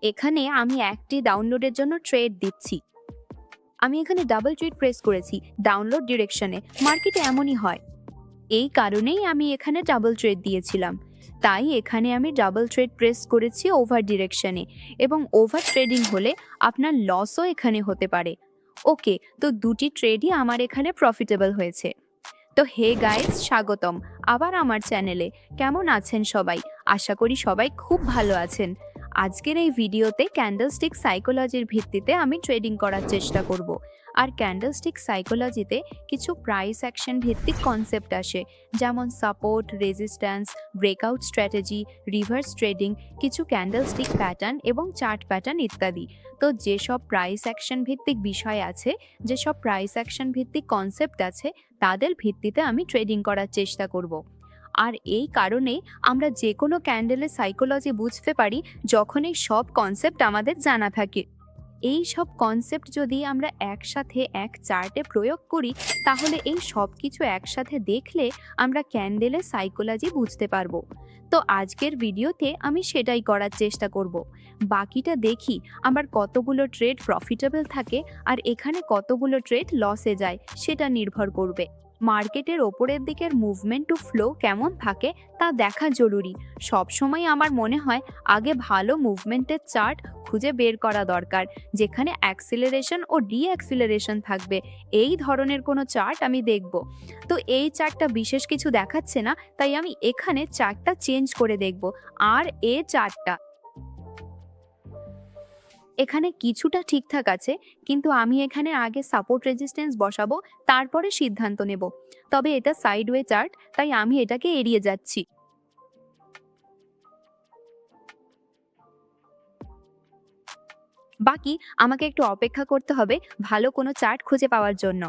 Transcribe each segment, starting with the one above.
এখানে আমি একটি ডাউনলোডের জন্য ট্রেড দিচ্ছি। আমি এখানে ডাবল ট্রেড প্রেস করেছি ডাউনলোড ডিরেকশনে। মার্কেটে এমনই হয়, এই কারণেই আমি এখানে ডাবল ট্রেড দিয়েছিলাম। তাই এখানে আমি ডাবল ট্রেড প্রেস করেছি ওভার ডিরেকশনে, এবং ওভার ট্রেডিং হলে আপনার লসও এখানে হতে পারে। ওকে, তো দুটি ট্রেডই আমার এখানে প্রফিটেবল হয়েছে। তো হে গাইস, স্বাগতম আবার আমার চ্যানেলে। কেমন আছেন সবাই? আশা করি সবাই খুব ভালো আছেন। আজকের এই ভিডিওতে ক্যান্ডেলস্টিক সাইকোলজির ভিত্তিতে আমি ট্রেডিং করার চেষ্টা করব। আর ক্যান্ডেলস্টিক সাইকোলজিতে কিছু প্রাইস অ্যাকশন ভিত্তিক কনসেপ্ট আসে, যেমন support, resistance, breakout strategy, reverse trading, কিছু ক্যান্ডেলস্টিক প্যাটার্ন এবং চার্ট প্যাটার্ন ইত্যাদি। তো যেসব প্রাইস অ্যাকশন ভিত্তিক বিষয় আছে, যেসব প্রাইস অ্যাকশন ভিত্তিক কনসেপ্ট আছে, তাদের ভিত্তিতে আমি ট্রেডিং করার চেষ্টা করব। আর এই কারণে আমরা যে কোনো ক্যান্ডেলের সাইকোলজি বুঝতে পারি যখন এই সব কনসেপ্ট আমাদের জানা থাকে। এই সব কনসেপ্ট যদি আমরা একসাথে এক চার্টে প্রয়োগ করি, তাহলে এই সব কিছু একসাথে দেখলে আমরা ক্যান্ডেলের সাইকোলজি বুঝতে পারবো। তো আজকের ভিডিওতে আমি সেটাই করার চেষ্টা করব। বাকিটা দেখি আমার কতগুলো ট্রেড প্রফিটেবল থাকে আর এখানে কতগুলো ট্রেড লসে যায়, সেটা নির্ভর করবে। মার্কেটের ওপরের দিকের মুভমেন্ট টু ফ্লো কেমন থাকে তা দেখা জরুরি। সবসময় আমার মনে হয় আগে ভালো মুভমেন্টের চার্ট খুঁজে বের করা দরকার, যেখানে অ্যাক্সিলারেশন ও ডিঅ্যাক্সিলারেশন থাকবে। এই ধরনের কোনো চার্ট আমি দেখব। তো এই চার্টটা বিশেষ কিছু দেখাচ্ছে না, তাই আমি এখানে চার্টটা চেঞ্জ করে দেখব। আর এই চার্টটা এখানে কিছুটা ঠিকঠাক আছে, কিন্তু আমি এখানে আগে সাপোর্ট রেজিস্ট্যান্স বসাবো, তারপরে সিদ্ধান্ত নেব। তবে এটা সাইডওয়ে চার্ট, তাই আমি এটাকে এড়িয়ে যাচ্ছি। বাকি আমাকে একটু অপেক্ষা করতে হবে ভালো কোনো চার্ট খুঁজে পাওয়ার জন্য।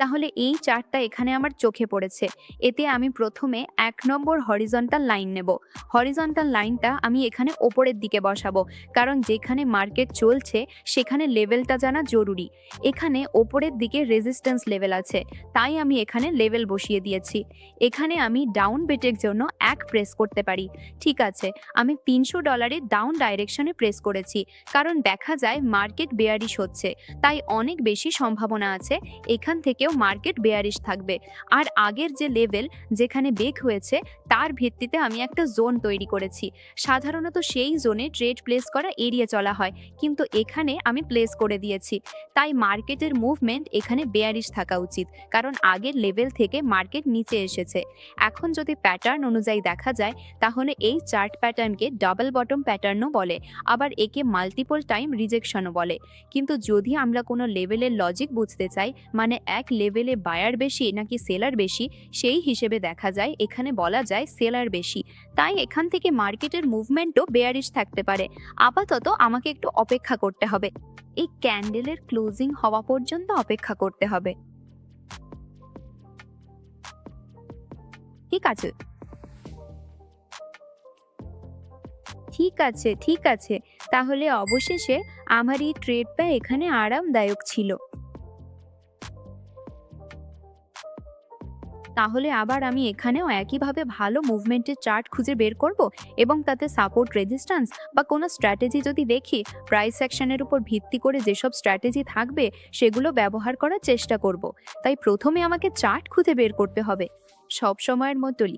তাহলে এই চার্টটা এখানে আমার চোখে পড়েছে। এতে আমি প্রথমে 1 নম্বর হরিজন্টাল লাইন নেব। হরিজন্টাল লাইনটা আমি এখানে ওপরের দিকে বসাবো, কারণ যেখানে মার্কেট চলছে সেখানে লেভেলটা জানা জরুরি। এখানে ওপরের দিকে রেজিস্ট্যান্স লেভেল আছে, তাই আমি এখানে লেভেল বসিয়ে দিয়েছি। এখানে আমি ডাউন বেটের জন্য 1 প্রেস করতে পারি। ঠিক আছে, আমি $300 ডাউন ডাইরেকশনে প্রেস করেছি, কারণ দেখা যায় মার্কেট বেয়ারিশ হচ্ছে, তাই অনেক বেশি সম্ভাবনা আছে এখান থেকেও মার্কেট বেয়ারিশ থাকবে। আর আগের যে লেভেল যেখানে বেক হয়েছে, তার ভিত্তিতে আমি একটা জোন তৈরি করেছি। সাধারণত সেই জোনে ট্রেড প্লেস করা এড়িয়ে চলা হয়, কিন্তু এখানে আমি প্লেস করে দিয়েছি। তাই মার্কেটের মুভমেন্ট এখানে বেয়ারিশ থাকা উচিত, কারণ আগের লেভেল থেকে মার্কেট নিচে এসেছে। এখন যদি প্যাটার্ন অনুযায়ী দেখা যায়, তাহলে এই চার্ট প্যাটার্নকে ডাবল বটম প্যাটার্নও বলে, আবার একে মাল্টিপল টাইম রিজেকশনও বলে। কিন্তু যদি আমরা কোনো লেভেলের লজিক বুঝতে চাই, মানে এক লেভেলে বায়ার বেশি নাকি সেলার বেশি, সেই হিসেবে দেখা যায় এখানে বলা যায় সেলার বেশি। তাই এখান থেকে মার্কেটের মুভমেন্টও বেয়ারিশ থাকতে পারে। আপাতত আমাকে একটু অপেক্ষা করতে হবে, এই ক্যান্ডেলের ক্লোজিং হওয়া পর্যন্ত অপেক্ষা করতে হবে। ঠিক আছে, ঠিক আছে, ঠিক আছে। তাহলে অবশেষে আমার এই ট্রেডটা এখানে আরামদায়ক ছিল। তাহলে আবার আমি এখানেও একইভাবে ভালো মুভমেন্টের চার্ট খুঁজে বের করব, এবং তাতে সাপোর্ট, রেজিস্ট্যান্স বা কোনো স্ট্র্যাটেজি যদি দেখি, প্রাইস অ্যাকশনের উপর ভিত্তি করে যেসব স্ট্র্যাটেজি থাকবে সেগুলো ব্যবহার করার চেষ্টা করব। তাই প্রথমে আমাকে চার্ট খুঁজে বের করতে হবে, সব সময়ের মতোই।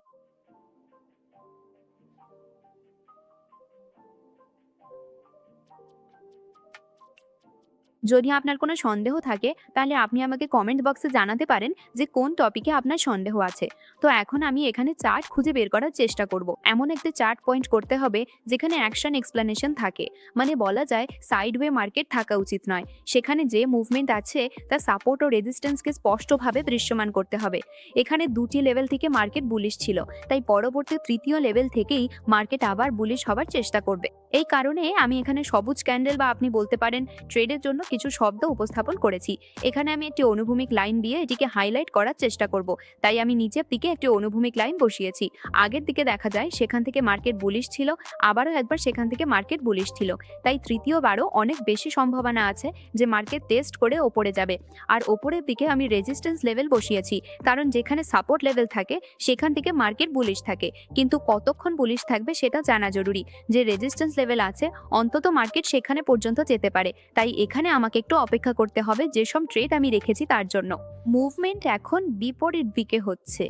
যদি আপনার কোনো সন্দেহ থাকে, তাহলে আপনি আমাকে কমেন্ট বক্সে জানাতে পারেন যে কোন টপিকে আপনার সন্দেহ আছে। তো এখন আমি এখানে চার্ট খুঁজে বের করার চেষ্টা করব। এমন একটা চার্ট পয়েন্ট করতে হবে যেখানে অ্যাকশন এক্সপ্লেনেশন থাকে, মানে বলা যায় সাইডওয়ে মার্কেট থাকা উচিত নয়। সেখানে যে মুভমেন্ট আছে তার সাপোর্ট ও রেজিস্ট্যান্সকে স্পষ্টভাবে দৃশ্যমান করতে হবে। এখানে দুটি লেভেল থেকে মার্কেট বুলিশ ছিল, তাই পরবর্তী তৃতীয় লেভেল থেকেই মার্কেট আবার বুলিশ হবার চেষ্টা করবে। এই কারণে আমি এখানে সবুজ ক্যান্ডেল বা আপনি বলতে পারেন ট্রেডের জন্য কিছু শব্দ উপস্থাপন করেছি। এখানে আমি একটি অনুভূমিক লাইন দিয়ে এটিকে হাইলাইট করার চেষ্টা করব। তাই আমি নিচের দিকে একটি অনুভূমিক লাইন বসিয়েছি। আগের দিকে দেখা যায় সেখান থেকে মার্কেট বুলিশ ছিল, আবারও একবার সেখান থেকে মার্কেট বুলিশ ছিল। তাই তৃতীয়বারও অনেক বেশি সম্ভাবনা আছে যে মার্কেট টেস্ট করে ওপরে যাবে। আর ওপরের দিকে আমি রেজিস্ট্যান্স লেভেল বসিয়েছি, কারণ যেখানে সাপোর্ট লেভেল থাকে সেখান থেকে মার্কেট বুলিশ থাকে, কিন্তু কতক্ষণ বুলিশ থাকবে সেটা জানা জরুরি। যে রেজিস্ট্যান্স লেভেল আছে, অন্তত মার্কেট সেখানে পর্যন্ত যেতে পারে। তাই এখানে আমাকে একটু অপেক্ষা করতে হবে যেসব ট্রেড আমি রেখেছি তার জন্য। মুভমেন্ট এখন বিপরীত দিকে হচ্ছে।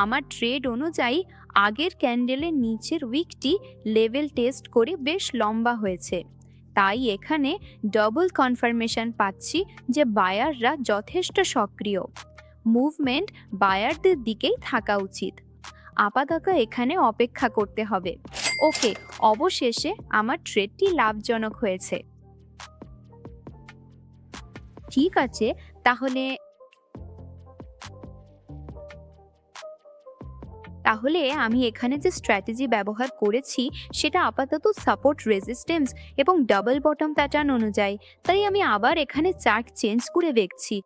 আমার ট্রেড অনুযায়ী আগের ক্যান্ডেলের নিচের উইকটি লেভেল টেস্ট করে বেশ লম্বা হয়েছে। তাই এখানে ডবল কনফার্মেশন পাচ্ছি যে বায়াররা যথেষ্ট সক্রিয়। মুভমেন্ট বায়ারদের দিকেই থাকা উচিত। আপাতত এখানে অপেক্ষা করতে হবে। ওকে, অবশেষে আমার ট্রেডটি লাভজনক হয়েছে। ঠিক আছে, তাহলে আমি এখানে যে স্ট্র্যাটেজি ব্যবহার করেছি সেটা আপাতত সাপোর্ট, রেজিস্ট্যান্স এবং ডাবল বটম প্যাটার্ন অনুযায়ী। তাই আমি আবার এখানে চার্ট চেঞ্জ করে দেখছি।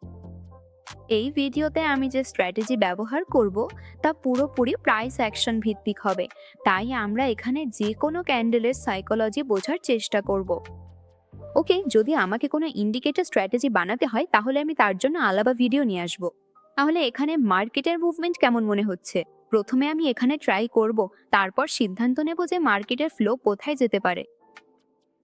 এই ভিডিওতে আমি যে স্ট্র্যাটেজি ব্যবহার করব তা পুরোপুরি প্রাইস অ্যাকশন ভিত্তিক হবে। তাই আমরা এখানে যে কোনো ক্যান্ডেলের সাইকোলজি বোঝার চেষ্টা করব। ওকে, যদি আমাকে কোনো ইন্ডিকেটর স্ট্র্যাটেজি বানাতে হয় তাহলে আমি তার জন্য আলাদা ভিডিও নিয়ে আসব। তাহলে এখানে মার্কেটের মুভমেন্ট কেমন মনে হচ্ছে? প্রথমে আমি এখানে ট্রাই করব, তারপর সিদ্ধান্ত নেব যে মার্কেটের ফ্লো কোথায় যেতে পারে।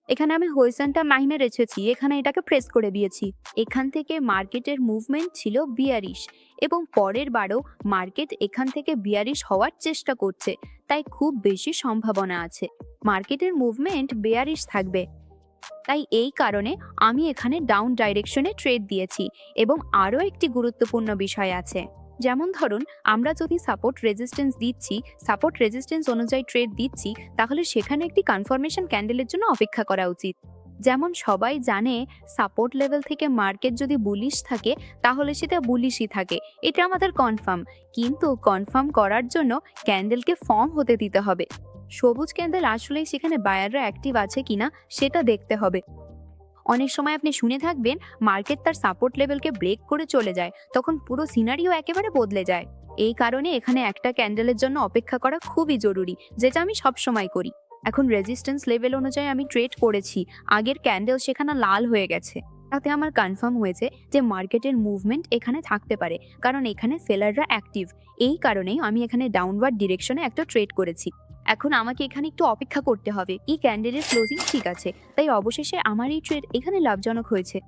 এখানে আমি হরিজন্টাল লাইনে রেখেছি, এখানে এটাকে প্রেস করে দিয়েছি। এখান থেকে মার্কেটের মুভমেন্ট ছিল বিয়ারিশ এবং পরের বারও মার্কেট এখান থেকে বিয়ারিশ হওয়ার চেষ্টা করছে। তাই খুব বেশি সম্ভাবনা আছে মার্কেটের মুভমেন্ট বেয়ারিশ থাকবে। তাই এই কারণে আমি এখানে ডাউন ডাইরেকশনে ট্রেড দিয়েছি। এবং আরও একটি গুরুত্বপূর্ণ বিষয় আছে, যেমন ধরুন আমরা যদি সাপোর্ট রেজিস্ট্যান্স অনুযায়ী ট্রেড দিচ্ছি তাহলে সেখানে একটি কনফার্মেশন ক্যান্ডেলের জন্য অপেক্ষা করা উচিত। যেমন সবাই জানে সাপোর্ট লেভেল থেকে মার্কেট যদি বুলিশ থাকে তাহলে সেটা বুলিশই থাকে, এটা আমাদের কনফার্ম। কিন্তু কনফার্ম করার জন্য ক্যান্ডেলকে ফর্ম হতে দিতে হবে। সবুজ ক্যান্ডেল আসলেই সেখানে বায়াররা অ্যাক্টিভ আছে কিনা সেটা দেখতে হবে। অনেক সময় আপনি শুনে থাকবেন মার্কেট তার সাপোর্ট লেভেলকে ব্রেক করে চলে যায়, তখন পুরো সিনারিও একেবারে বদলে যায়। এই কারণে এখানে একটা ক্যান্ডেলের জন্য অপেক্ষা করা খুবই জরুরি, যেটা আমি সব সময় করি। এখন রেজিস্ট্যান্স লেভেল অনুযায়ী আমি ট্রেড করেছি, আগের ক্যান্ডেল সেখানে লাল হয়ে গেছে। তাতে আমার কনফার্ম হয়েছে যে মার্কেটের মুভমেন্ট এখানে থাকতে পারে, কারণ এখানে সেলাররা অ্যাক্টিভ। এই কারণেই আমি এখানে ডাউনওয়ার্ড ডিরেকশনে একটা ট্রেড করেছি। এখন আমাকে এখানে একটু অপেক্ষা করতে হবে। এই ক্যান্ডেলের ক্লোজিং ঠিক আছে, তাই অবশেষে আমার এই ট্রেড এখানে লাভজনক হয়েছে।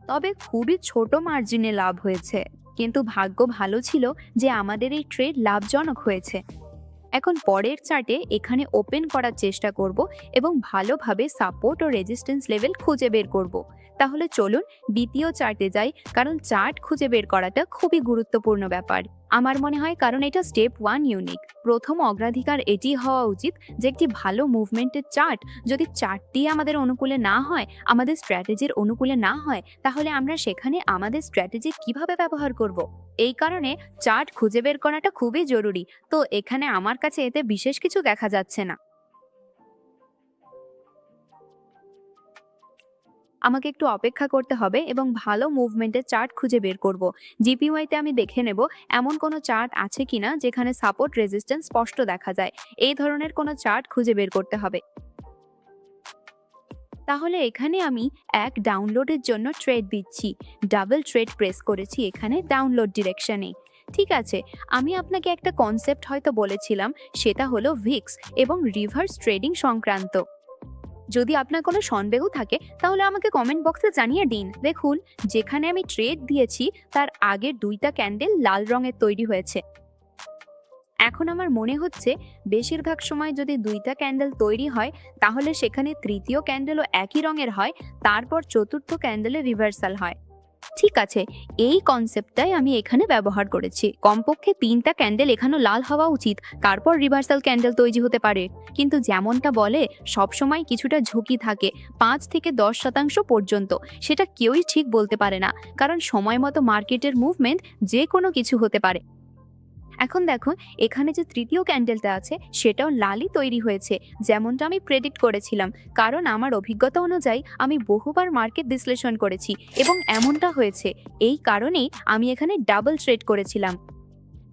তবে খুবই ছোট মার্জিনে লাভ হয়েছে, কিন্তু ভাগ্য ভালো ছিল যে আমাদের এই ট্রেড লাভজনক হয়েছে। এখন পরের চার্টে এখানে ওপেন করার চেষ্টা করব এবং ভালোভাবে সাপোর্ট ও রেজিস্ট্যান্স লেভেল খুঁজে বের করব। তাহলে চলুন দ্বিতীয় চার্টে যাই, কারণ চার্ট খুঁজে বের করাটা খুবই গুরুত্বপূর্ণ ব্যাপার আমার মনে হয়, কারণ এটা স্টেপ 1 ইউনিক। প্রথম অগ্রাধিকার এটি হওয়া উচিত যে একটি ভালো মুভমেন্টের চার্ট যদি চার্টটি আমাদের অনুকূলে না হয়, আমাদের স্ট্র্যাটেজির অনুকূলে না হয়, তাহলে আমরা সেখানে আমাদের স্ট্র্যাটেজি কিভাবে ব্যবহার করব। এই কারণে চার্ট খুঁজে বের করাটা খুবই জরুরি। তো এখানে আমার কাছে এতে বিশেষ কিছু দেখা যাচ্ছে না। আমাকে একটু অপেক্ষা করতে হবে এবং ভালো মুভমেন্টের চার্ট খুঁজে বের করব। জিপিওয়াইতে আমি দেখে নেব এমন কোনো চার্ট আছে কিনা যেখানে সাপোর্ট রেজিস্ট্যান্স স্পষ্ট দেখা যায়। এই ধরনের কোনো চার্ট খুঁজে বের করতে হবে। তাহলে এখানে আমি এক ডাউনলোডের জন্য ট্রেড দিচ্ছি। ডাবল ট্রেড প্রেস করেছি এখানে ডাউনলোড ডিরেকশনে। ঠিক আছে, আমি আপনাকে একটা কনসেপ্ট হয়তো বলেছিলাম, সেটা হলো ভিক্স এবং রিভার্স ট্রেডিং সংক্রান্ত। যদি আপনার কোনো সন্দেহ থাকে তাহলে আমাকে কমেন্ট বক্সে জানিয়ে দিন। দেখুন, যেখানে আমি ট্রেড দিয়েছি তার আগের দুইটা ক্যান্ডেল লাল রঙের তৈরি হয়েছে। এখন আমার মনে হচ্ছে বেশিরভাগ সময় যদি দুইটা ক্যান্ডেল তৈরি হয় তাহলে সেখানে তৃতীয় ক্যান্ডেলও একই রঙের হয়, তারপর চতুর্থ ক্যান্ডেলে রিভার্সাল হয়। ঠিক আছে, এই কনসেপ্টটাই আমি এখানে ব্যবহার করেছি। কমপক্ষে 3টা ক্যান্ডেল এখানে লাল হওয়া উচিত, তারপর রিভার্সাল ক্যান্ডেল তৈরি হতে পারে। কিন্তু যেমনটা বলে সবসময় কিছুটা ঝুঁকি থাকে 5 থেকে 10% পর্যন্ত। সেটা কেউই ঠিক বলতে পারে না, কারণ সময় মতো মার্কেটের মুভমেন্ট যে কোনো কিছু হতে পারে। এখন দেখো, এখানে যে তৃতীয় ক্যান্ডেলটা আছে সেটাও লালই তৈরি হয়েছে, যেমনটা আমি প্রেডিক্ট করেছিলাম। কারণ আমার অভিজ্ঞতা অনুযায়ী আমি বহুবার মার্কেট বিশ্লেষণ করেছি এবং এমনটা হয়েছে। এই কারণেই আমি এখানে ডাবল ট্রেড করেছিলাম।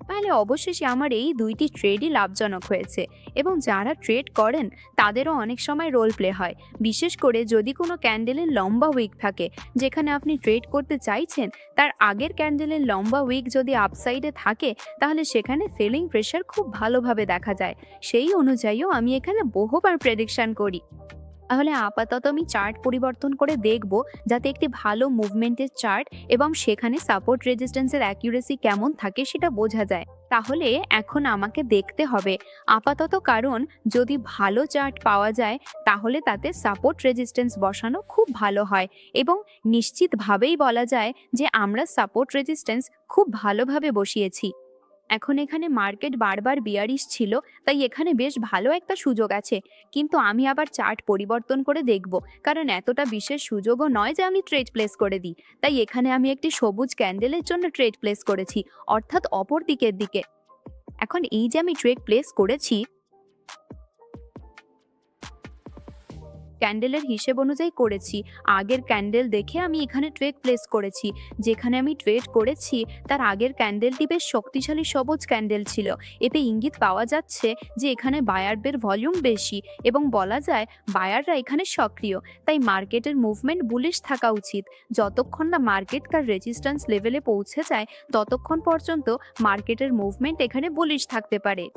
তাহলে অবশেষে আমার এই দুইটি ট্রেডই লাভজনক হয়েছে এবং যারা ট্রেড করেন তাদেরও অনেক সময় রোল প্লে হয়, বিশেষ করে যদি কোনো ক্যান্ডেলের লম্বা উইক থাকে যেখানে আপনি ট্রেড করতে চাইছেন, তার আগের ক্যান্ডেলের লম্বা উইক যদি আপসাইডে থাকে তাহলে সেখানে সেলিং প্রেশার খুব ভালোভাবে দেখা যায়। সেই অনুযায়ীও আমি এখানে বহুবার প্রেডিকশন করি। তাহলে আপাতত আমি চার্ট পরিবর্তন করে দেখব যাতে একটি ভালো মুভমেন্টের চার্ট এবং সেখানে সাপোর্ট রেজিস্ট্যান্সের অ্যাকিউরেসি কেমন থাকে সেটা বোঝা যায়। তাহলে এখন আমাকে দেখতে হবে আপাতত, কারণ যদি ভালো চার্ট পাওয়া যায় তাহলে তাতে সাপোর্ট রেজিস্ট্যান্স বসানো খুব ভালো হয় এবং নিশ্চিতভাবেই বলা যায় যে আমরা সাপোর্ট রেজিস্ট্যান্স খুব ভালোভাবে বসিয়েছি। এখন এখানে মার্কেট বারবার বিয়ারিশ ছিল, তাই এখানে বেশ ভালো একটা সুযোগ আছে, কিন্তু আমি আবার চার্ট পরিবর্তন করে দেখব, কারণ এতটা বিশেষ সুযোগও নয় যে আমি ট্রেড প্লেস করে দিই। তাই এখানে আমি একটি সবুজ ক্যান্ডেলের জন্য ট্রেড প্লেস করেছি, অর্থাৎ অপর দিকের দিকে। এখন এই যে আমি ট্রেড প্লেস করেছি ক্যান্ডেলের হিসেব অনুযায়ী করেছি, আগের ক্যান্ডেল দেখে আমি এখানে ট্রেড প্লেস করেছি। যেখানে আমি ট্রেড করেছি তার আগের ক্যান্ডেলটি বেশ শক্তিশালী সবুজ ক্যান্ডেল ছিল। এতে ইঙ্গিত পাওয়া যাচ্ছে যে এখানে বায়ারদের ভলিউম বেশি এবং বলা যায় বায়াররা এখানে সক্রিয়, তাই মার্কেটের মুভমেন্ট বুলিশ থাকা উচিত। যতক্ষণ না মার্কেট তার রেজিস্ট্যান্স লেভেলে পৌঁছে যায় ততক্ষণ পর্যন্ত মার্কেটের মুভমেন্ট এখানে বুলিশ থাকতে পারে।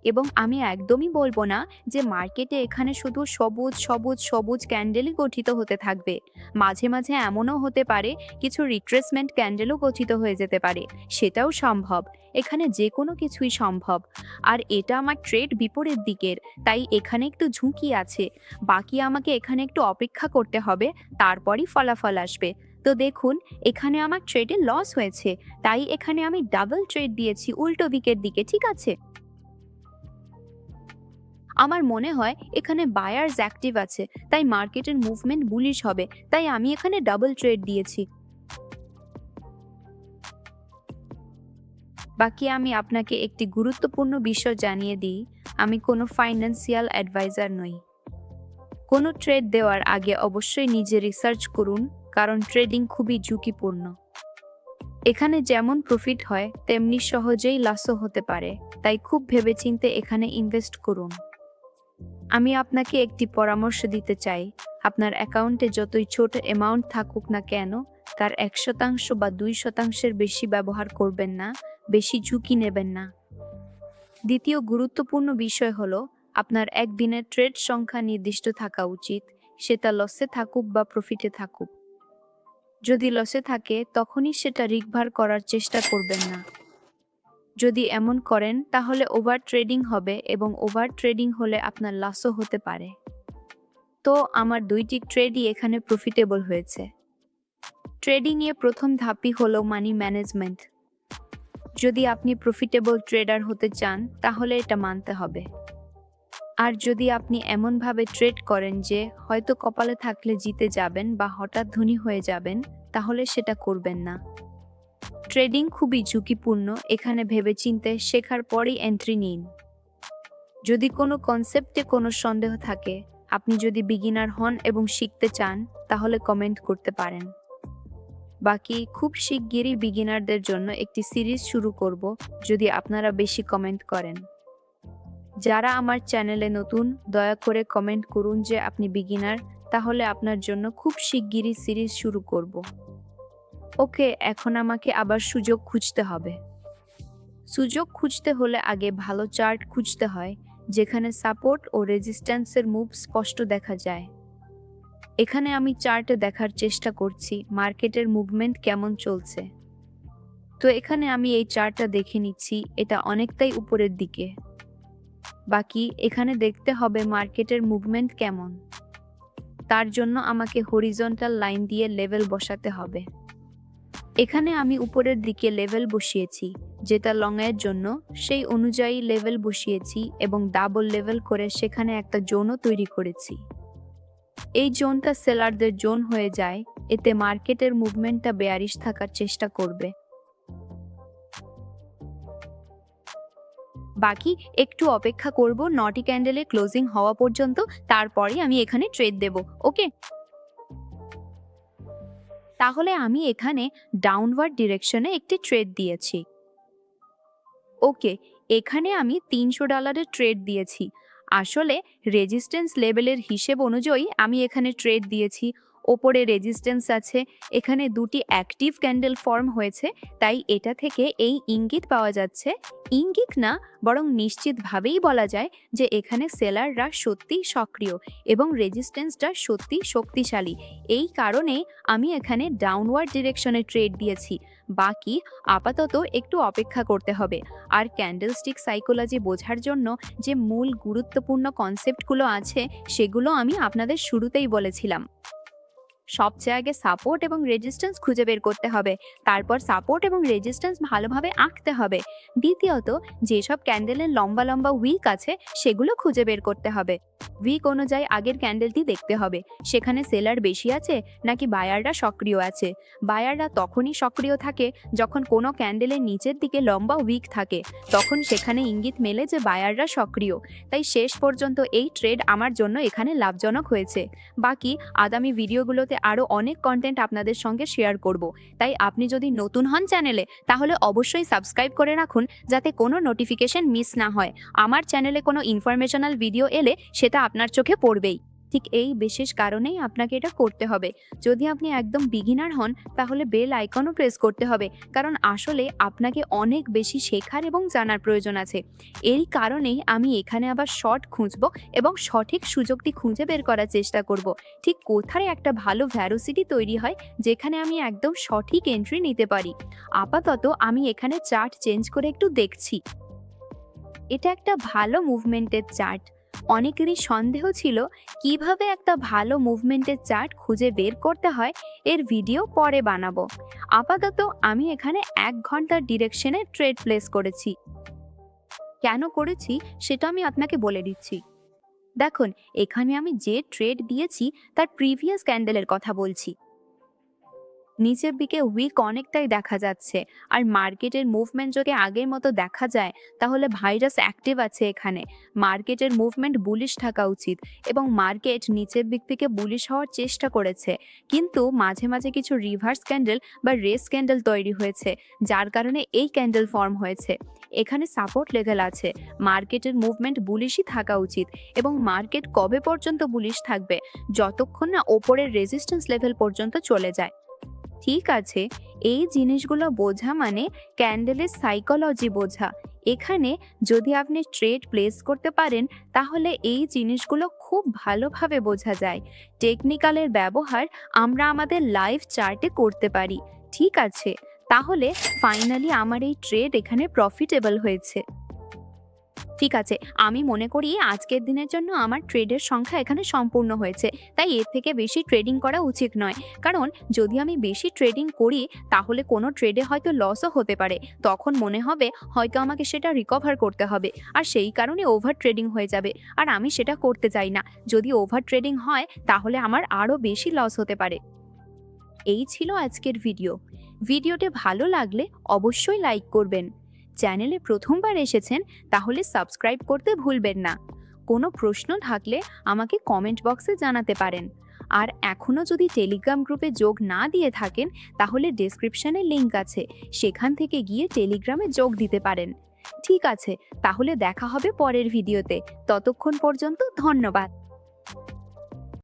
এবং আমি একদমই বলবো না যে মার্কেটে এখানে শুধু সবুজ সবুজ সবুজ ক্যান্ডেলই গঠিত হতে থাকবে। মাঝে মাঝে এমনও হতে পারে কিছু রিট্রেসমেন্ট ক্যান্ডেলও গঠিত হয়ে যেতে পারে, সেটাও সম্ভব। এখানে যে কোনো কিছুই সম্ভব। আর এটা আমার ট্রেড বিপরীত দিকের, তাই এখানে একটু ঝুঁকি আছে। বাকি আমাকে এখানে একটু অপেক্ষা করতে হবে, তারপরই ফলাফল আসবে। তো দেখুন, এখানে আমার ট্রেডে লস হয়েছে, তাই এখানে আমি ডাবল ট্রেড দিয়েছি উল্টো দিকের দিকে, ঠিক আছে? আমার মনে হয় এখানে বায়ার্স অ্যাক্টিভ আছে, তাই মার্কেটের মুভমেন্ট বুলিশ হবে, তাই আমি এখানে ডাবল ট্রেড দিয়েছি। বাকি আমি আপনাকে একটি গুরুত্বপূর্ণ বিষয় জানিয়ে দিই, আমি কোনো ফাইন্যান্সিয়াল অ্যাডভাইজার নই। কোনো ট্রেড দেওয়ার আগে অবশ্যই নিজে রিসার্চ করুন, কারণ ট্রেডিং খুবই ঝুঁকিপূর্ণ। এখানে যেমন প্রফিট হয় তেমনি সহজেই লসও হতে পারে, তাই খুব ভেবেচিন্তে এখানে ইনভেস্ট করুন। আমি আপনাকে একটি পরামর্শ দিতে চাই, আপনার অ্যাকাউন্টে যতই ছোট অ্যামাউন্ট থাকুক না কেন তার 1% বা 2%-এর বেশি ব্যবহার করবেন না, বেশি ঝুঁকি নেবেন না। দ্বিতীয় গুরুত্বপূর্ণ বিষয় হলো আপনার একদিনের ট্রেড সংখ্যা নির্দিষ্ট থাকা উচিত, সেটা লসে থাকুক বা প্রফিটে থাকুক। যদি লসে থাকে তখনই সেটা রিকভার করার চেষ্টা করবেন না। যদি এমন করেন তাহলে ওভার ট্রেডিং হবে এবং ওভার ট্রেডিং হলে আপনার লসও হতে পারে। তো আমার দুইটি ট্রেডই এখানে প্রফিটেবল হয়েছে। ট্রেডিংয়ে প্রথম ধাপই হলো মানি ম্যানেজমেন্ট। যদি আপনি প্রফিটেবল ট্রেডার হতে চান তাহলে এটা মানতে হবে। আর যদি আপনি এমনভাবে ট্রেড করেন যে হয়তো কপালে থাকলে জিতে যাবেন বা হঠাৎ ধনী হয়ে যাবেন, তাহলে সেটা করবেন না। ট্রেডিং খুবই ঝুঁকিপূর্ণ, এখানে ভেবেচিন্তে শেখার পরই এন্ট্রি নিন। যদি কোনো কনসেপ্টে কোনো সন্দেহ থাকে, আপনি যদি বিগিনার হন এবং শিখতে চান তাহলে কমেন্ট করতে পারেন। বাকি খুব শিগগিরই বিগিনারদের জন্য একটি সিরিজ শুরু করব যদি আপনারা বেশি কমেন্ট করেন। যারা আমার চ্যানেলে নতুন দয়া করে কমেন্ট করুন যে আপনি বিগিনার, তাহলে আপনার জন্য খুব শিগগিরই সিরিজ শুরু করব। ওকে, এখন আমাকে আবার সুযোগ খুঁজতে হবে। সুযোগ খুঁজতে হলে আগে ভালো চার্ট খুঁজতে হয় যেখানে সাপোর্ট ও রেজিস্ট্যান্সের মুভ স্পষ্ট দেখা যায়। এখানে আমি চার্টে দেখার চেষ্টা করছি মার্কেটের মুভমেন্ট কেমন চলছে। তো এখানে আমি এই চার্টটা দেখে নিচ্ছি, এটা অনেকটাই উপরের দিকে। বাকি এখানে দেখতে হবে মার্কেটের মুভমেন্ট কেমন। তার জন্য আমাকে হরিজন্টাল লাইন দিয়ে লেভেল বসাতে হবে। এখানে আমি উপরের দিকে লেভেল বসিয়েছি, যেটা লং এর জন্য সেই অনুযায়ী লেভেল বসিয়েছি এবং ডাবল লেভেল করে সেখানে একটা জোনও তৈরি করেছি। এই জোনটা সেলারদের জোন হয়ে যায়, এতে মার্কেটের মুভমেন্টটা বেয়ারিশ থাকার চেষ্টা করবে। বাকি একটু অপেক্ষা করব 9টি ক্যান্ডেলে ক্লোজিং হওয়া পর্যন্ত, তারপরেই আমি এখানে ট্রেড দেব। ওকে, তাহলে আমি এখানে ডাউনওয়ার্ড ডিরেকশনে একটি ট্রেড দিয়েছি। ওকে, এখানে আমি $300 ট্রেড দিয়েছি। আসলে রেজিস্ট্যান্স লেভেলের হিসেব অনুযায়ী আমি এখানে ট্রেড দিয়েছি। ওপরে রেজিস্ট্যান্স আছে, এখানে দুটি অ্যাক্টিভ ক্যান্ডেল ফর্ম হয়েছে, তাই এটা থেকে এই ইঙ্গিত পাওয়া যাচ্ছে, ইঙ্গিত না বরং নিশ্চিতভাবেই বলা যায় যে এখানে সেলাররা সত্যিই সক্রিয় এবং রেজিস্ট্যান্সটা সত্যি শক্তিশালী। এই কারণেই আমি এখানে ডাউনওয়ার্ড ডিরেকশনে ট্রেড দিয়েছি। বাকি আপাতত একটু অপেক্ষা করতে হবে। আর ক্যান্ডেলস্টিক সাইকোলজি বোঝার জন্য যে মূল গুরুত্বপূর্ণ কনসেপ্টগুলো আছে সেগুলো আমি আপনাদের শুরুতেই বলেছিলাম। সবচেয়ে আগে সাপোর্ট এবং রেজিস্ট্যান্স খুঁজে বের করতে হবে, তারপর সাপোর্ট এবং রেজিস্ট্যান্স ভালোভাবে আঁকতে হবে। দ্বিতীয়ত, যেসব ক্যান্ডেলের লম্বা লম্বা উইক আছে সেগুলো খুঁজে বের করতে হবে। উইক অনুযায়ী আগের ক্যান্ডেলটি দেখতে হবে, সেখানে সেলার বেশি আছে নাকি বায়াররা সক্রিয় আছে। বায়াররা তখনই সক্রিয় থাকে যখন কোনো ক্যান্ডেলের নিচের দিকে লম্বা উইক থাকে, তখন সেখানে ইঙ্গিত মেলে যে বায়াররা সক্রিয়। তাই শেষ পর্যন্ত এই ট্রেড আমার জন্য এখানে লাভজনক হয়েছে। বাকি আগামী ভিডিওগুলোতে আরও অনেক কন্টেন্ট আপনাদের সঙ্গে শেয়ার করব, তাই আপনি যদি নতুন হন চ্যানেলে তাহলে অবশ্যই সাবস্ক্রাইব করে রাখুন যাতে কোনো নোটিফিকেশন মিস না হয়। আমার চ্যানেলে কোনো ইনফরমেশনাল ভিডিও এলে সেটা আপনার চোখে পড়বেই। ঠিক এই বিশেষ কারণেই আপনাকে এটা করতে হবে। যদি আপনি একদম বিগিনার হন তাহলে বেল আইকনও প্রেস করতে হবে, কারণ আসলে আপনাকে অনেক বেশি শেখার এবং জানার প্রয়োজন আছে। এই কারণেই আমি এখানে আবার শর্ট খুঁজব এবং সঠিক সুযোগটি খুঁজে বের করার চেষ্টা করব। ঠিক কোথায় একটা ভালো ভ্যারোসিটি তৈরি হয় যেখানে আমি একদম সঠিক এন্ট্রি নিতে পারি। আপাতত আমি এখানে চার্ট চেঞ্জ করে একটু দেখছি। এটা একটা ভালো মুভমেন্টের চার্ট। অনেকেরই সন্দেহ ছিল কিভাবে একটা ভালো মুভমেন্টের চার্ট খুঁজে বের করতে হয়, এর ভিডিও পরে বানাবো। আপাতত আমি এখানে 1 ঘন্টার ডিরেকশনে ট্রেড প্লেস করেছি। কেন করেছি সেটা আমি আপনাকে বলে দিচ্ছি। দেখুন, এখানে আমি যে ট্রেড দিয়েছি তার প্রিভিয়াস ক্যান্ডেলের কথা বলছি। নিচের দিকে উইক অনেকটাই দেখা যাচ্ছে, আর মার্কেটের মুভমেন্ট যদি আগের মতো দেখা যায় তাহলে ভাইরাস অ্যাক্টিভ আছে এখানে। মার্কেটের মুভমেন্ট বুলিশ থাকা উচিত এবং মার্কেট নিচের দিক থেকে বুলিশ হওয়ার চেষ্টা করেছে, কিন্তু মাঝে মাঝে কিছু রিভার্স ক্যান্ডেল বা রেস ক্যান্ডেল তৈরি হয়েছে, যার কারণে এই ক্যান্ডেল ফর্ম হয়েছে। এখানে সাপোর্ট লেভেল আছে, মার্কেটের মুভমেন্ট বুলিশই থাকা উচিত এবং মার্কেট কবে পর্যন্ত বুলিশ থাকবে? যতক্ষণ না ওপরের রেজিস্ট্যান্স লেভেল পর্যন্ত চলে যায়। ঠিক আছে, এই জিনিসগুলো বোঝা মানে ক্যান্ডেলের সাইকোলজি বোঝা। এখানে যদি আপনি ট্রেড প্লেস করতে পারেন তাহলে এই জিনিসগুলো খুব ভালোভাবে বোঝা যায়। টেকনিক্যালের ব্যবহার আমরা আমাদের লাইভ চার্টে করতে পারি। ঠিক আছে, তাহলে ফাইনালি আমার এই ট্রেড এখানে প্রফিটেবল হয়েছে। ঠিক আছে, আমি মনে করি আজকের দিনের জন্য আমার ট্রেডের সংখ্যা এখানে সম্পূর্ণ হয়েছে, তাই এর থেকে বেশি ট্রেডিং করা উচিত নয়। কারণ যদি আমি বেশি ট্রেডিং করি তাহলে কোনো ট্রেডে হয়তো লসও হতে পারে, তখন মনে হবে হয়তো আমাকে সেটা রিকভার করতে হবে, আর সেই কারণে ওভার ট্রেডিং হয়ে যাবে, আর আমি সেটা করতে চাই না। যদি ওভার ট্রেডিং হয় তাহলে আমার আরও বেশি লস হতে পারে। এই ছিল আজকের ভিডিওটি ভালো লাগলে অবশ্যই লাইক করবেন। চ্যানেলে প্রথমবার এসেছেন তাহলে সাবস্ক্রাইব করতে ভুলবেন না। কোনো প্রশ্ন থাকলে আমাকে কমেন্ট বক্সে জানাতে পারেন। আর এখনও যদি টেলিগ্রাম গ্রুপে যোগ না দিয়ে থাকেন তাহলে ডেসক্রিপশনে লিংক আছে, সেখান থেকে গিয়ে টেলিগ্রামে যোগ দিতে পারেন। ঠিক আছে, তাহলে দেখা হবে পরের ভিডিওতে। ততক্ষণ পর্যন্ত ধন্যবাদ।